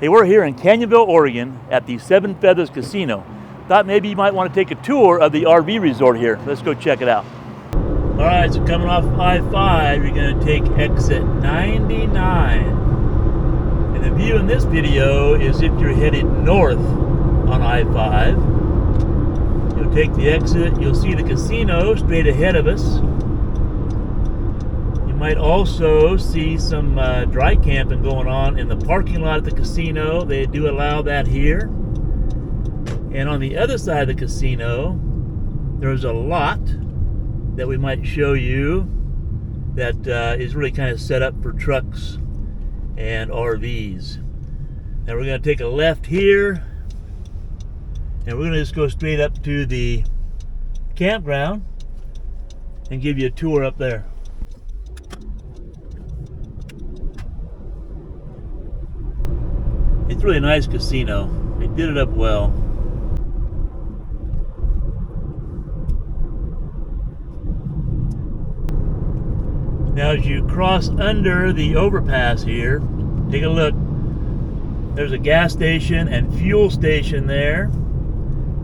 Hey, we're here in Canyonville, Oregon at the Seven Feathers Casino. Thought maybe you might want to take a tour of the RV resort here. Let's go check it out. All right, so coming off I-5, you're going to take exit 99. And the view in this video is if you're headed north on I-5. You'll take the exit, you'll see the casino straight ahead of us. You might also see some dry camping going on in the parking lot at the casino. They do allow that here. And on the other side of the casino, there's a lot that we might show you that is really kind of set up for trucks and RVs. Now we're going to take a left here, and we're going to just go straight up to the campground and give you a tour up there. It's a really nice casino. They did it up well. Now as you cross under the overpass here, take a look. There's a gas station and fuel station there.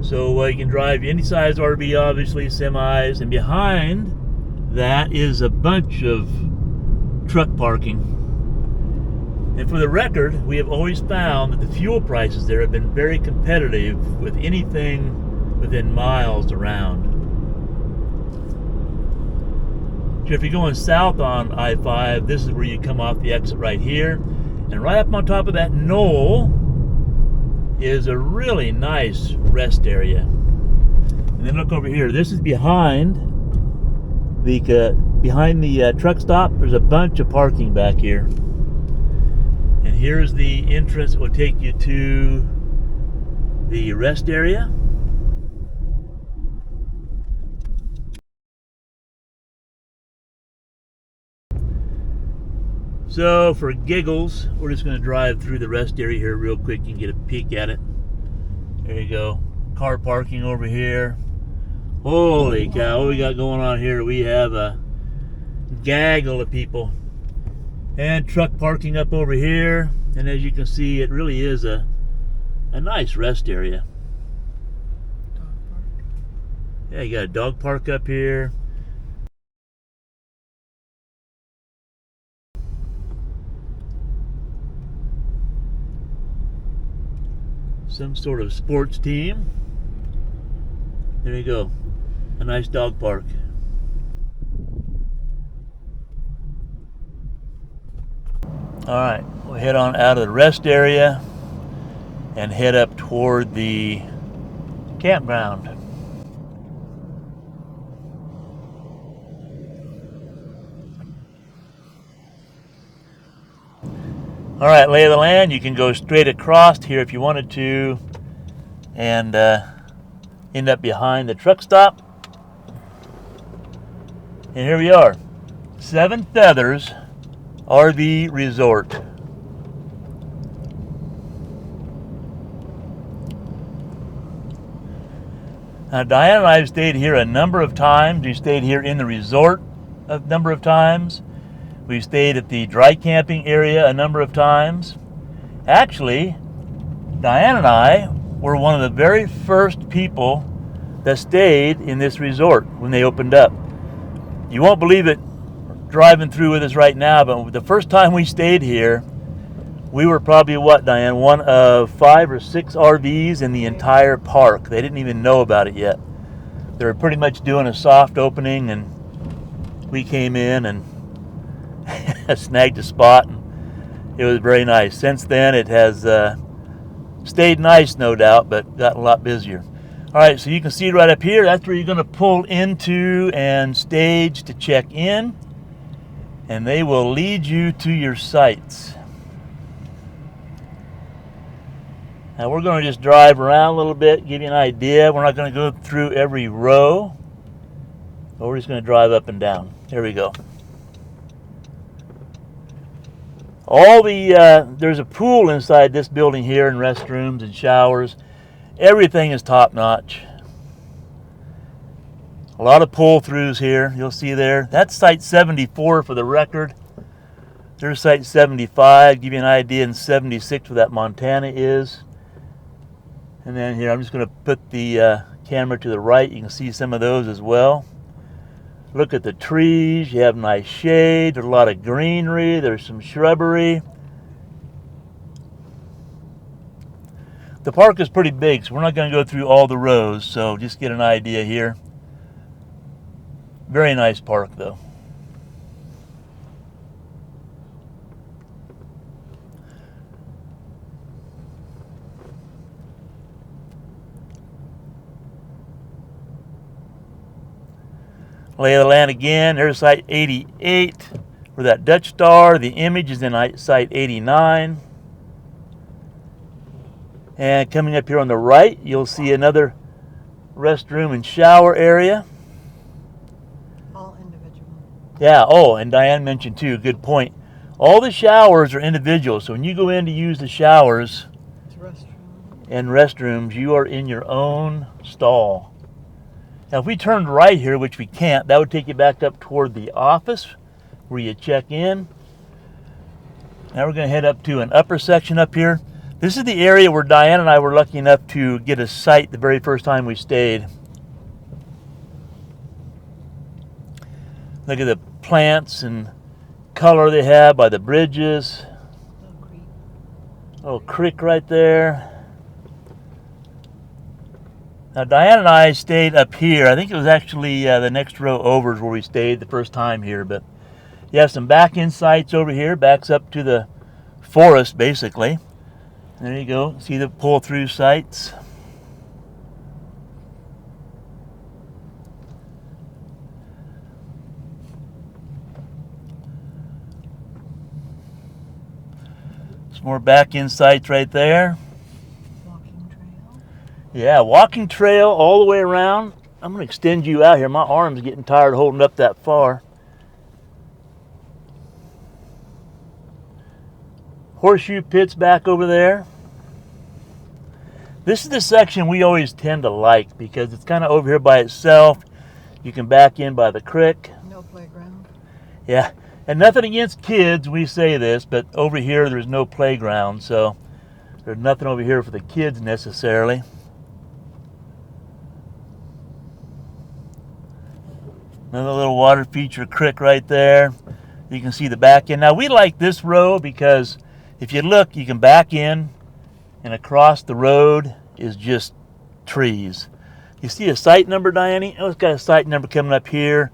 So you can drive any size RV, obviously, semis. And behind that is a bunch of truck parking. And for the record, we have always found that the fuel prices there have been very competitive with anything within miles around. So if you're going south on I-5, this is where you come off the exit right here. And right up on top of that knoll is a really nice rest area. And then look over here. This is behind the truck stop. There's a bunch of parking back here. And here's the entrance that will take you to the rest area. So for giggles, we're just going to drive through the rest area here real quick. You can get a peek at it. There you go. Car parking over here. Holy cow, what we got going on here? We have a gaggle of people. And truck parking up over here. And as you can see, it really is a nice rest area. Dog park. Yeah, you got a dog park up here. Some sort of sports team. There you go. A nice dog park. Alright, we'll head on out of the rest area and head up toward the campground. Alright, lay of the land, you can go straight across here if you wanted to and end up behind the truck stop. And here we are, Seven Feathers RV Resort. Now Diane and I have stayed here a number of times. We stayed here in the resort a number of times. We've stayed at the dry camping area a number of times. Actually, Diane and I were one of the very first people that stayed in this resort when they opened up. You won't believe it driving through with us right now, but the first time we stayed here, we were probably, what, Diane, one of 5 or 6 RVs in the entire park. They didn't even know about it yet. They were pretty much doing a soft opening, and we came in and snagged a spot, and it was very nice. Since then, it has stayed nice, no doubt, but gotten a lot busier. All right, so you can see right up here, that's where you're going to pull into and stage to check in, and they will lead you to your sites. Now we're going to just drive around a little bit, give you an idea. We're not going to go through every row, but we're just going to drive up and down. There we go. There's a pool inside this building here, and restrooms and showers. Everything is top notch. A lot of pull-throughs here, you'll see there. That's site 74 for the record. There's site 75, give you an idea, and 76 where that Montana is. And then here, I'm just going to put the camera to the right. You can see some of those as well. Look at the trees. You have nice shade. There's a lot of greenery. There's some shrubbery. The park is pretty big, so we're not going to go through all the rows, so just get an idea here. Very nice park, though. Lay of the land again. There's site 88 for that Dutch Star. The image is in site 89. And coming up here on the right, you'll see another restroom and shower area. All individual. Yeah, oh, and Diane mentioned too, good point. All the showers are individual, so when you go in to use the showers and restrooms, you are in your own stall. Now, if we turned right here, which we can't, that would take you back up toward the office where you check in. Now we're going to head up to an upper section up here. This is the area where Diane and I were lucky enough to get a site the very first time we stayed. Look at the plants and color they have by the bridges. Little creek right there. Now, Diane and I stayed up here. I think it was actually the next row over is where we stayed the first time here. But you have some back-in sites over here. Backs up to the forest, basically. There you go. See the pull-through sites. Some more back-in sites right there. Yeah, walking trail all the way around. I'm going to extend you out here. My arm's getting tired holding up that far. Horseshoe pits back over there. This is the section we always tend to like because it's kind of over here by itself. You can back in by the creek. No playground. Yeah, and nothing against kids, we say this, but over here there's no playground, so there's nothing over here for the kids necessarily. Another little water feature creek right there. You can see the back end. Now we like this row because if you look, you can back in and across the road is just trees. You see a site number, Diane? Oh, it's got a site number coming up here.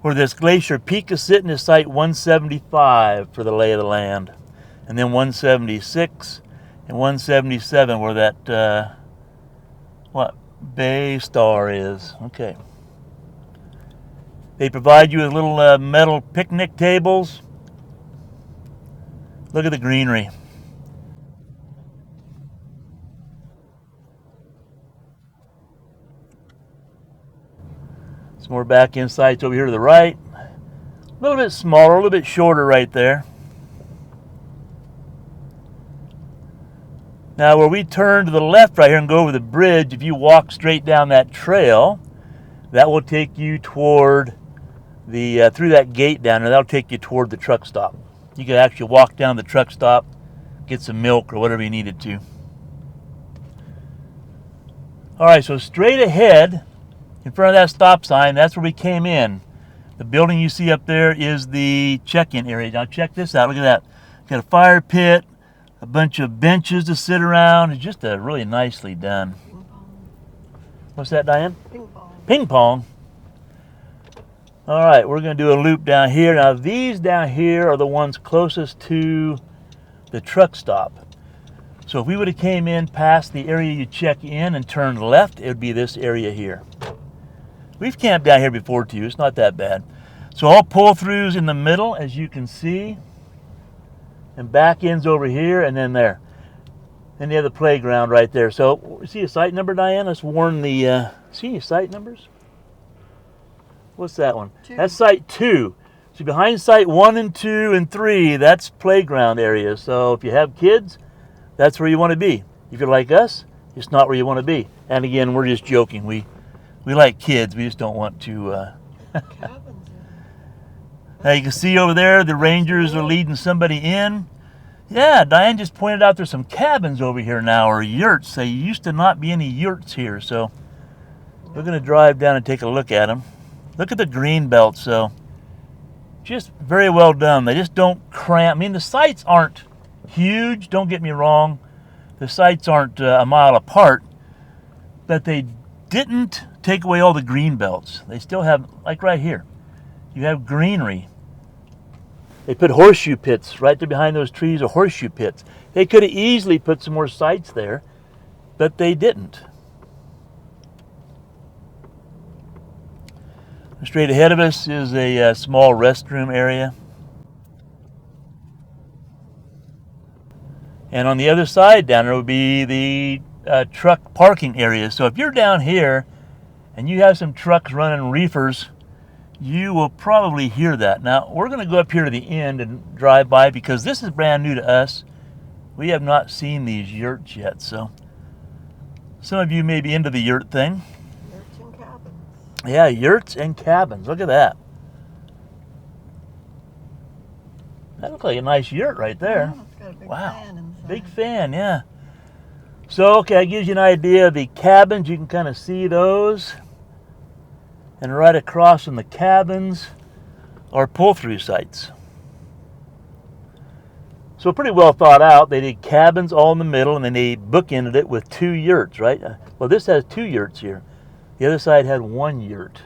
Where this Glacier Peak is sitting is site 175 for the lay of the land. And then 176 and 177 where that, Bay Star is. Okay. They provide you with little metal picnic tables. Look at the greenery. Some more back-in sites over here to the right. A little bit smaller, a little bit shorter right there. Now where we turn to the left right here and go over the bridge, if you walk straight down that trail, that will take you toward the through that gate down there. That'll take you toward the truck stop. You can actually walk down the truck stop, get some milk or whatever you needed to. All right, so straight ahead in front of that stop sign, that's where we came in. The building you see up there is the check-in area. Now check this out. Look at that. Got a fire pit, a bunch of benches to sit around. It's just really nicely done. Ping pong. What's that, Diane? Ping pong. Ping pong. All right, we're going to do a loop down here. Now these down here are the ones closest to the truck stop. So if we would have came in past the area you check in and turned left, it would be this area here. We've camped down here before too. It's not that bad. So all pull-throughs in the middle, as you can see, and back ends over here and then there. Then you have the playground right there. So see a site number, Diane? Let's warn the. See any site numbers? What's that one? 2. That's site 2. So behind site 1 and 2 and 3, that's playground area. So if you have kids, that's where you want to be. If you're like us, it's not where you want to be. And again, we're just joking. We like kids. We just don't want to. Cabins in. Now you can see over there the rangers are leading somebody in. Yeah, Diane just pointed out there's some cabins over here now, or yurts. There used to not be any yurts here, so we're going to drive down and take a look at them. Look at the green belt, so just very well done. They just don't cramp. I mean, the sites aren't huge, don't get me wrong. The sites aren't a mile apart, but they didn't take away all the green belts. They still have, like right here, you have greenery. They put horseshoe pits right there behind those trees, are horseshoe pits. They could have easily put some more sites there, but they didn't. Straight ahead of us is a small restroom area. And on the other side down there would be the truck parking area. So if you're down here and you have some trucks running reefers, you will probably hear that. Now, we're going to go up here to the end and drive by because this is brand new to us. We have not seen these yurts yet, so some of you may be into the yurt thing. Yurts and cabins. Yeah, yurts and cabins. Look at that. That looks like a nice yurt right there. Yeah, it's got a big Wow. fan inside. Big fan, yeah. So, okay, that gives you an idea of the cabins. You can kind of see those. And right across from the cabins are pull-through sites. So pretty well thought out. They did cabins all in the middle, and then they bookended it with 2 yurts, right? Well, this has 2 yurts here. The other side had 1 yurt.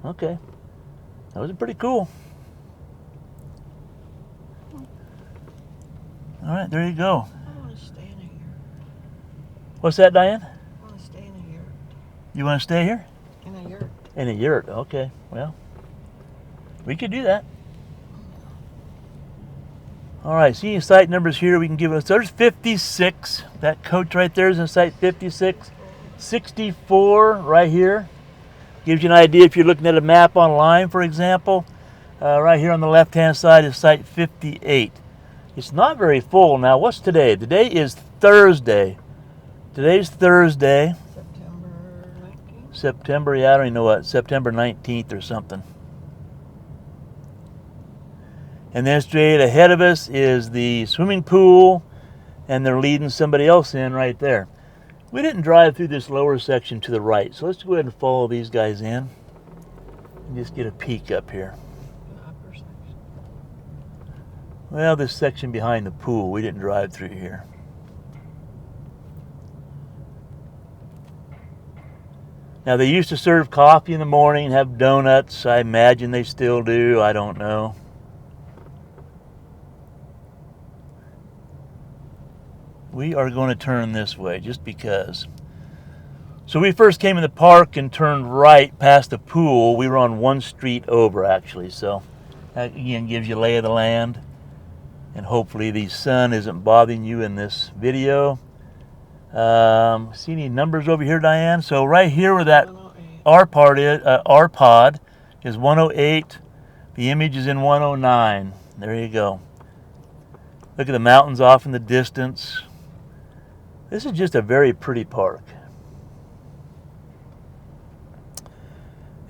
Okay. That was pretty cool. All right, there you go. I want to stay in a yurt. What's that, Diane? I want to stay in a yurt. You want to stay here? In a yurt. In a yurt, okay. Well, we could do that. All right, seeing site numbers here, we can give us, there's 56. That coach right there is in site 56. 64 right here. Gives you an idea if you're looking at a map online, for example. Right here on the left-hand side is site 58. It's not very full. Now, what's today? Today is Thursday. Today's Thursday. September 19th. September, yeah, I don't even know what, September 19th or something. And then straight ahead of us is the swimming pool, and they're leading somebody else in right there. We didn't drive through this lower section to the right, so let's go ahead and follow these guys in and just get a peek up here. The upper section. Well, this section behind the pool, we didn't drive through here. Now, they used to serve coffee in the morning, have donuts. I imagine they still do. I don't know. We are going to turn this way just because. So we first came in the park and turned right past the pool. We were on one street over, actually. So that, again, gives you lay of the land. And hopefully the sun isn't bothering you in this video. See any numbers over here, Diane? So right here where that 108. R pod is 108. The image is in 109. There you go. Look at the mountains off in the distance. This is just a very pretty park.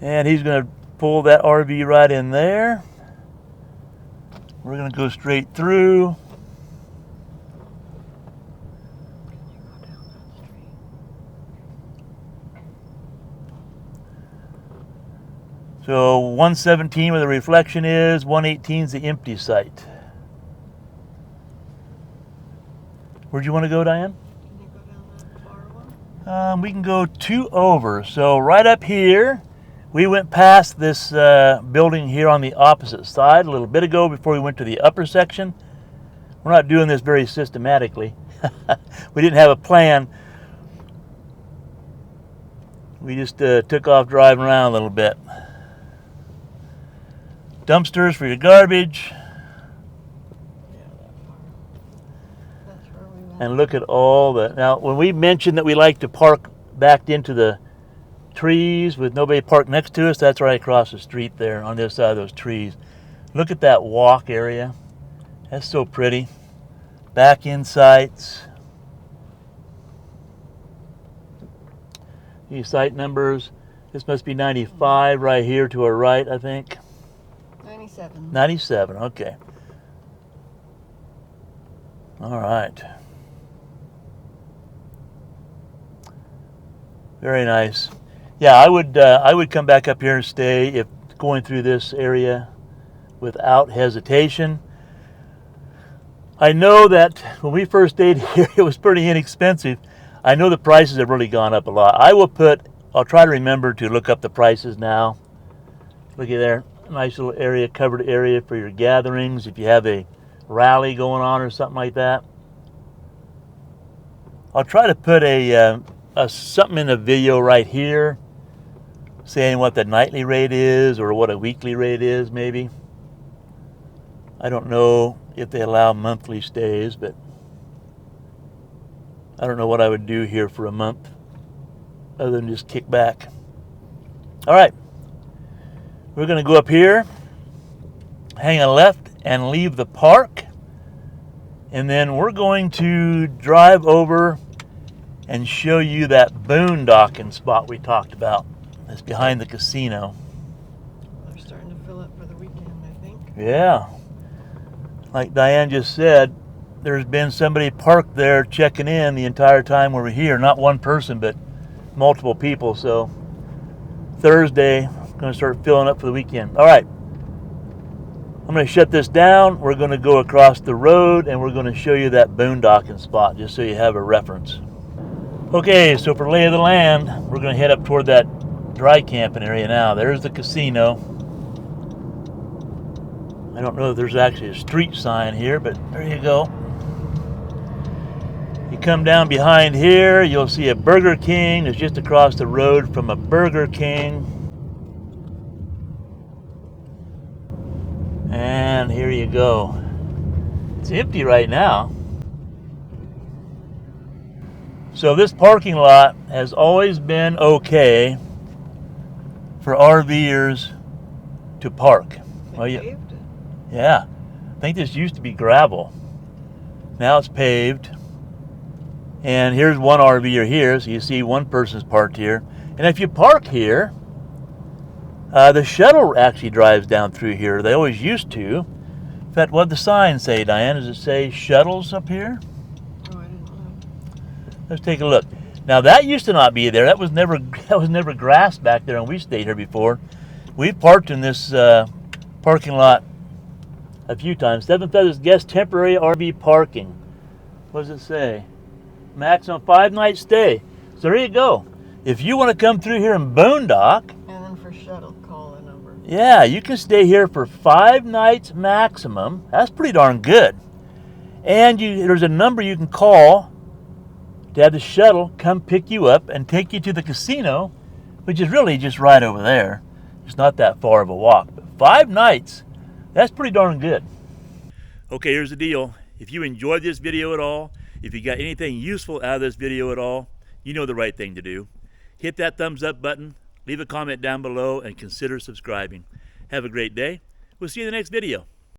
And he's going to pull that RV right in there. We're going to go straight through. So 117 where the reflection is, 118 is the empty site. Where'd you want to go, Diane? Can you go down that far one? We can go 2 over. So right up here, we went past this building here on the opposite side a little bit ago before we went to the upper section. We're not doing this very systematically. We didn't have a plan. We just took off driving around a little bit. Dumpsters for your garbage. Yeah, that far. That's where we went. And look at all the... Now, when we mentioned that we like to park backed into the trees with nobody parked next to us, that's right across the street there on this side of those trees. Look at that walk area. That's so pretty. Back in sites. These site numbers. This must be 95 right here to our right, I think. 96. 97. 97, okay. All right. Very nice. Yeah, I would come back up here and stay if going through this area without hesitation. I know that when we first stayed here, it was pretty inexpensive. I know the prices have really gone up a lot. I'll try to remember to look up the prices now. Look at there, nice little area, covered area for your gatherings. If you have a rally going on or something like that. I'll try to put something in the video right here saying what the nightly rate is or what a weekly rate is maybe. I don't know if they allow monthly stays, but I don't know what I would do here for a month other than just kick back. All right, we're going to go up here, hang a left and leave the park, and then we're going to drive over and show you that boondocking spot we talked about. It's behind the casino. They're starting to fill up for the weekend, I think. Yeah. Like Diane just said, there's been somebody parked there checking in the entire time we were here. Not one person, but multiple people. So Thursday, going to start filling up for the weekend. All right. I'm going to shut this down. We're going to go across the road and we're going to show you that boondocking spot just so you have a reference. Okay, so for lay of the land, we're going to head up toward that dry camping area now. There's the casino. I don't know if there's actually a street sign here, but there you go. You come down behind here, you'll see a Burger King. It's just across the road from a Burger King. And here you go. It's empty right now. So this parking lot has always been okay for RVers to park. Well, Paved it. yeah, I think this used to be gravel. Now it's paved. And here's one RVer here, so you see one person's parked here. And if you park here, the shuttle actually drives down through here. They always used to. In fact, what did the sign say, Diane? Does it say shuttles up here? Oh, I didn't know. Let's take a look. Now that used to not be there. That was never grass back there, and we stayed here before. We parked in this parking lot a few times. Seven Feathers guest temporary RV parking. What does it say? Maximum 5-night stay. So there you go. If you want to come through here and boondock, And then for shuttle, call the number. yeah, you can stay here for 5 nights maximum. That's pretty darn good. And there's a number you can call to have the shuttle come pick you up and take you to the casino, which is really just right over there. It's not that far of a walk. But 5 nights, that's pretty darn good. Okay, here's the deal. If you enjoyed this video at all, if you got anything useful out of this video at all, you know the right thing to do. Hit that thumbs up button, leave a comment down below, and consider subscribing. Have a great day. We'll see you in the next video.